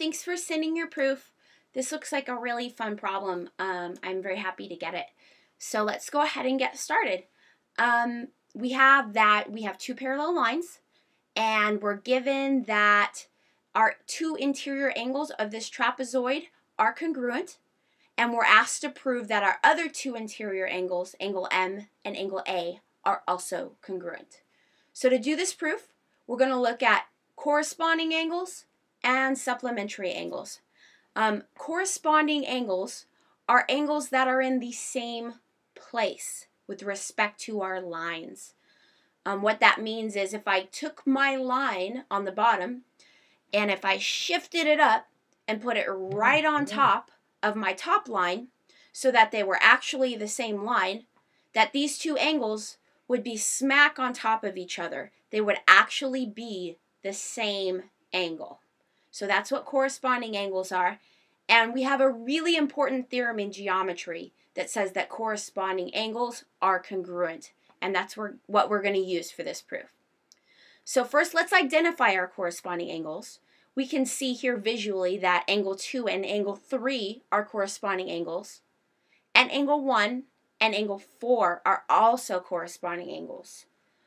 thanks for sending your proof. This looks like a really fun problem. I'm very happy to get it. So let's go ahead and get started. We have two parallel lines, and we're given that our two interior angles of this trapezoid are congruent, and we're asked to prove that our other two interior angles, angle M and angle A, are also congruent. So to do this proof, we're going to look at corresponding angles and supplementary angles. Corresponding angles are angles that are in the same place with respect to our lines. What that means is if I took my line on the bottom and if I shifted it up and put it right on top of my top line so that they were actually the same line, that these two angles would be smack on top of each other. They would actually be the same angle. So that's what corresponding angles are. And we have a really important theorem in geometry that says that corresponding angles are congruent. And that's what we're going to use for this proof. So first, let's identify our corresponding angles. We can see here visually that angle 2 and angle 3 are corresponding angles. And angle 1 and angle 4 are also corresponding angles.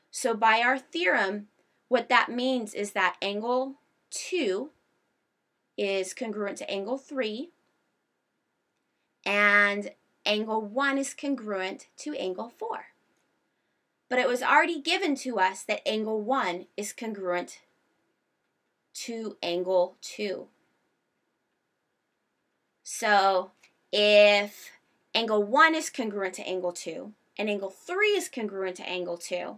So by our theorem, what that means is that angle 2 is congruent to angle 3, and angle 1 is congruent to angle 4. But it was already given to us that angle 1 is congruent to angle 2. So if angle 1 is congruent to angle 2, and angle 3 is congruent to angle 2,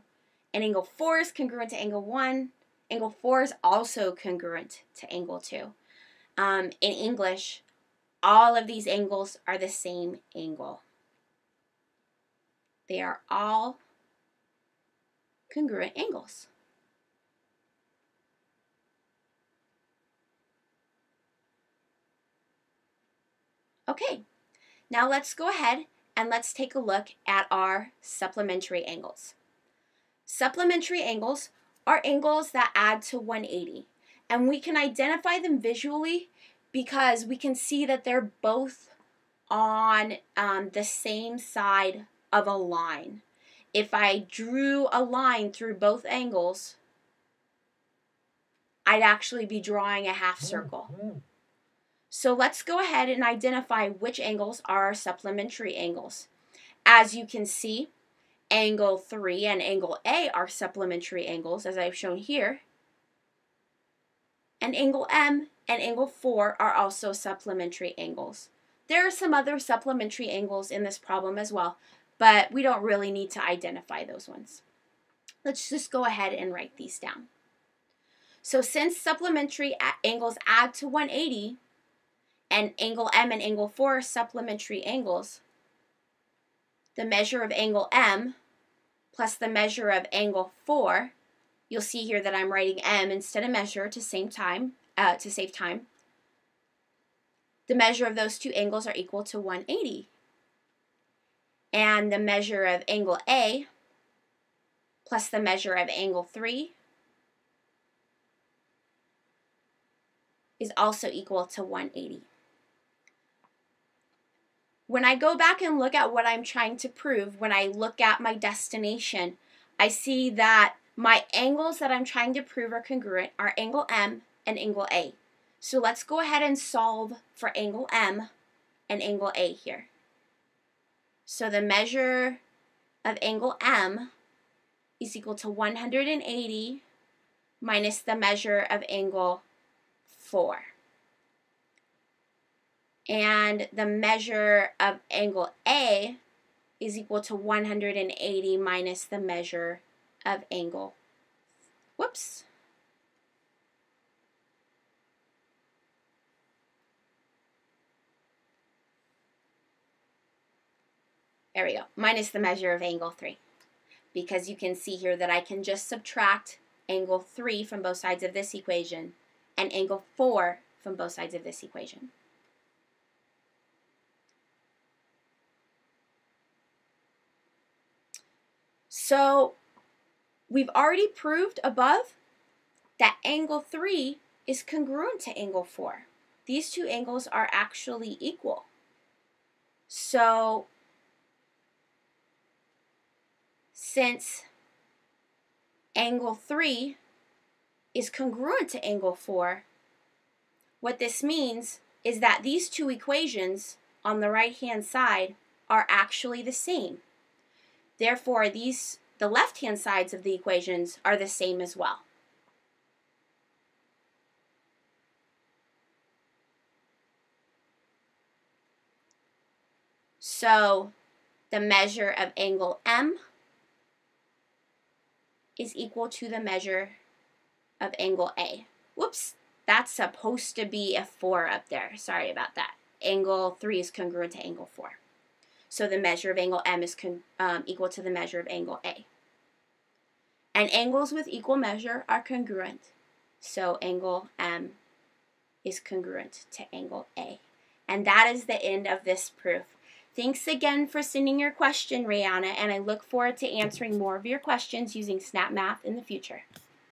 and angle 4 is congruent to angle 1, angle 4 is also congruent to angle 2. In English, all of these angles are the same angle. They are all congruent angles. Okay, now let's go ahead and let's take a look at our supplementary angles. Supplementary angles are angles that add to 180, and we can identify them visually because we can see that they're both on the same side of a line. If I drew a line through both angles, I'd actually be drawing a half circle. So let's go ahead and identify which angles are our supplementary angles. As you can see, angle 3 and angle A are supplementary angles, as I've shown here. And angle M and angle 4 are also supplementary angles. There are some other supplementary angles in this problem as well, but we don't really need to identify those ones. Let's just go ahead and write these down. So since supplementary angles add to 180, and angle M and angle 4 are supplementary angles, the measure of angle M plus the measure of angle 4, you'll see here that I'm writing M instead of measure to save time. The measure of those two angles are equal to 180. And the measure of angle A plus the measure of angle 3 is also equal to 180. When I go back and look at what I'm trying to prove, when I look at my destination, I see that my angles that I'm trying to prove are congruent are angle M and angle A. So let's go ahead and solve for angle M and angle A here. So the measure of angle M is equal to 180 minus the measure of angle 4. And the measure of angle A is equal to 180 minus the measure of angle, there we go, minus the measure of angle 3. Because you can see here that I can just subtract angle 3 from both sides of this equation and angle 4 from both sides of this equation. So we've already proved above that angle 3 is congruent to angle 4. these two angles are actually equal. So since angle 3 is congruent to angle 4, what this means is that these two equations on the right-hand side are actually the same. Therefore, the left-hand sides of the equations are the same as well. So the measure of angle M is equal to the measure of angle A. Whoops, that's supposed to be a 4 up there. Sorry about that. Angle 3 is congruent to angle 4. So the measure of angle M is equal to the measure of angle A. And angles with equal measure are congruent. So angle M is congruent to angle A. And that is the end of this proof. Thanks again for sending your question, Rihanna, and I look forward to answering more of your questions using Snap Math in the future.